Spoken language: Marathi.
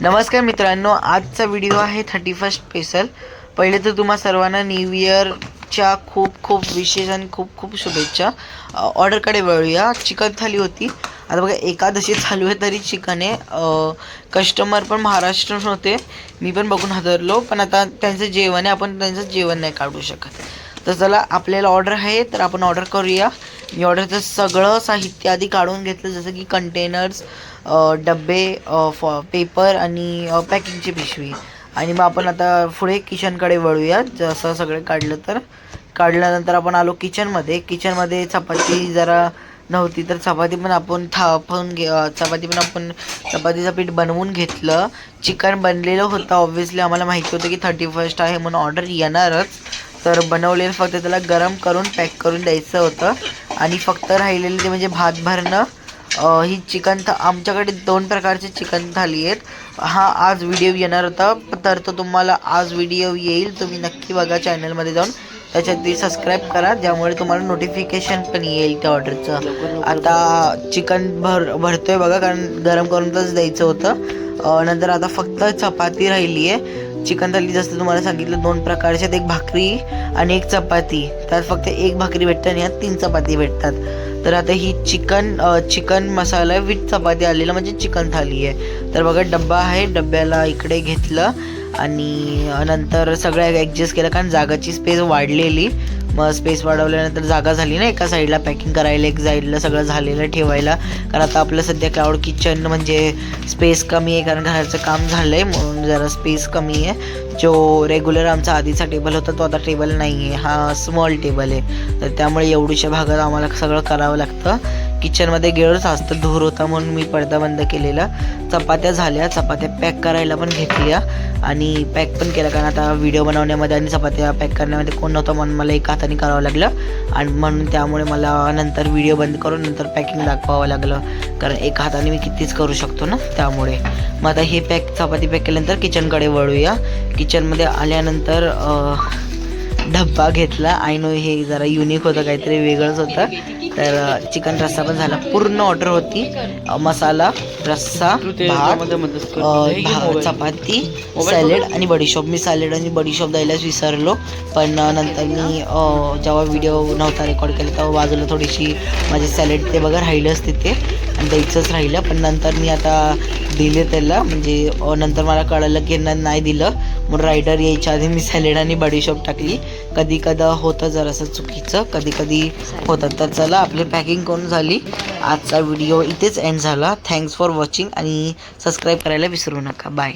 नमस्कार मित्रांनो, आजचा व्हिडिओ आहे 31 स्पेशल। पहिले तर तुम्हा सर्वांना न्यू इयरच्या खूप खूप विशेष आणि खूप खूप शुभेच्छा। ऑर्डरकडे वळूया। चिकन थाली होती। आता बघा एकादशी चालू आहे तरी चिकन आहे। कस्टमर पण महाराष्ट्रीयन होते, मी पण बघून हादरलो, पण आता त्यांचं जेवण आहे, आपण त्यांचं जेवण नाही काढू शकत। तर चला, आपल्याला ऑर्डर आहे तर आपण ऑर्डर करूया। मी ऑर्डरचं सगळं साहित्य आधी काढून घेतलं, जसं की कंटेनर्स, डब्बे, पेपर आणि पॅकिंगची पिशवी। आणि मग आपण आता पुढे किचनकडे वळूया। जसं सगळं काढल्यानंतर आपण आलो किचनमध्ये। किचनमध्ये चपाती जरा नव्हती तर चपाती पण आपण चपातीचं पीठ बनवून घेतलं। चिकन बनलेलं होतं, ऑब्व्हियसली आम्हाला माहिती होतं की 31 आहे म्हणून ऑर्डर येणारच, तर बनवलेलं फक्त त्याला गरम करून पॅक करून द्यायचं होतं। आणि फक्त राहिलेलं ते म्हणजे भात भरणं। ही चिकन आमच्याकडे 2 प्रकारचे चिकन थाली आहेत। हा आज व्हिडिओ येणार होता, तर तो तुम्हाला आज व्हिडिओ येईल, तुम्ही नक्की बघा चॅनलमध्ये जाऊन, त्याच्यात सबस्क्राईब करा, ज्यामुळे तुम्हाला नोटिफिकेशन पण येईल त्या ऑर्डरचं। आता चिकन भरतोय बघा, कारण गरम करूनच द्यायचं होतं। नंतर आता फक्त चपाती राहिली आहे। चिकन थाली जसं तुम्हाला सांगितलं 2 प्रकारच्यात, एक भाकरी आणि एक चपाती। त्यात फक्त एक भाकरी भेटते आणि यात 3 चपाती भेटतात। तर आता ही चिकन मसाला विथ चपाती आलेला म्हणजे चिकन थाली आहे। तर बघा डब्बा आहे, डब्याला इकडे घेतलं आणि नंतर सगळं ॲडजस्ट केलं, कारण जागाची स्पेस वाढलेली। मग स्पेस वाढवल्यानंतर जागा झाली ना, एका साईडला पॅकिंग करायला, एक साईडला सगळं झालेलं ठेवायला। कारण आता आपलं सध्या क्लाउड किचन म्हणजे स्पेस कमी आहे, कारण घराचं काम झालं आहे म्हणून जरा स्पेस कमी आहे। जो रेग्युलर आमचा आधीचा टेबल होता तो आता टेबल नाही आहे, हा स्मॉल टेबल आहे। तर त्यामुळे एवढ्याशा भागात आम्हाला सगळं करावं लागतं। किचनमध्ये गेलोच जास्त धूर होता म्हणून मी पडदा बंद केलेला। चपात्या झाल्या, चपात्या पॅक करायला पण घेतल्या आणि पॅक पण केलं, कारण आता व्हिडिओ बनवण्यामध्ये आणि चपात्या पॅक करण्यामध्ये कोण नव्हतं म्हणून मला एका हाताने करावं लागलं। आणि म्हणून त्यामुळे मला नंतर व्हिडिओ बंद करून नंतर पॅकिंग दाखवावं लागलं, कारण एका हाताने मी कितीच करू शकतो ना, त्यामुळे। मग आता हे चपाती पॅक केल्यानंतर किचनकडे वळूया। किचनमध्ये आल्यानंतर डब्बा घेतला। आय नो हे जरा युनिक होतं, काहीतरी वेगळंच होतं। तर चिकन रस्सा पण झाला, पूर्ण ऑर्डर होती। मसाला, रस्सा, भात, चपाती, सॅलेड आणि बडीशॉप। मी सॅलेड आणि बडीशॉप द्यायलाच विसरलो, पण नंतर मी जेव्हा व्हिडिओ नव्हता रेकॉर्ड केला तेव्हा बाजूला थोडीशी माझे सॅलेड ते बघा राहिलंच तिथे आणि द्यायचंच राहिलं, पण नंतर मी आता दिले त्याला, म्हणजे नंतर मला कळलं की नाही दिलं, मग रायडर यायच्या आधी मी सॅलेड आणि बडीशॉप टाकली। कधी होतं जरासं चुकीचं, कधी होतं। तर चला, आपली पॅकिंग करून झाली। आजचा व्हिडिओ इथेच एंड झाला। थँक्स फॉर वॉचिंग आणि सबस्क्राईब करायला विसरू नका। बाय।